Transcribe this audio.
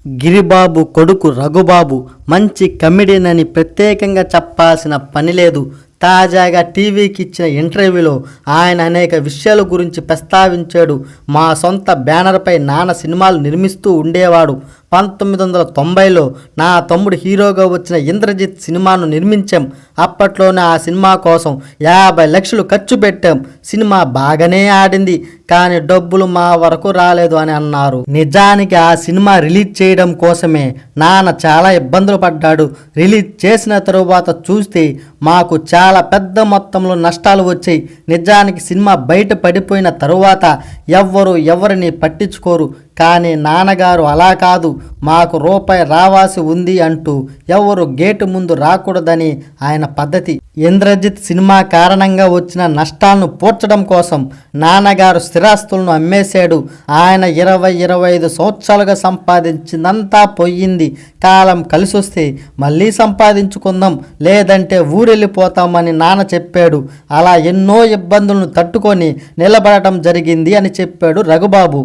గిరిబాబు కొడుకు రఘుబాబు మంచి కమెడియన్ అని ప్రత్యేకంగా చెప్పాల్సిన పని లేదు. తాజాగా టీవీకి ఇచ్చిన ఇంటర్వ్యూలో ఆయన అనేక విషయాల గురించి ప్రస్తావించాడు. మా సొంత బ్యానర్పై నాన్న సినిమాలు నిర్మిస్తూ ఉండేవాడు. 1990లో నా తమ్ముడు హీరోగా వచ్చిన ఇంద్రజిత్ సినిమాను నిర్మించాం. అప్పట్లోనే ఆ సినిమా కోసం 50 లక్షలు ఖర్చు పెట్టాం. సినిమా బాగానే ఆడింది, కానీ డబ్బులు మా వరకు రాలేదు అని అన్నారు. నిజానికి ఆ సినిమా రిలీజ్ చేయడం కోసమే నాన్న చాలా ఇబ్బందులు పడ్డాడు. రిలీజ్ చేసిన తరువాత చూస్తే మాకు చాలా పెద్ద మొత్తంలో నష్టాలు వచ్చాయి. నిజానికి సినిమా బయట పడిపోయిన తరువాత ఎవరిని పట్టించుకోరు. కానీ నాన్నగారు అలా కాదు, మాకు రూపాయి రావాల్సి ఉంది అంటూ ఎవరు గేటు ముందు రాకూడదని ఆయన పద్ధతి. ఇంద్రజిత్ సినిమా కారణంగా వచ్చిన నష్టాలను పూడ్చడం కోసం నాన్నగారు స్థిరాస్తులను అమ్మేశాడు. ఆయన 20-25 సంవత్సరాలుగా సంపాదించిందంతా పోయింది. కాలం కలిసొస్తే మళ్ళీ సంపాదించుకుందాం, లేదంటే ఊరెళ్ళిపోతామని నాన్న చెప్పాడు. అలా ఎన్నో ఇబ్బందులను తట్టుకొని నిలబడటం జరిగింది అని చెప్పాడు రఘుబాబు.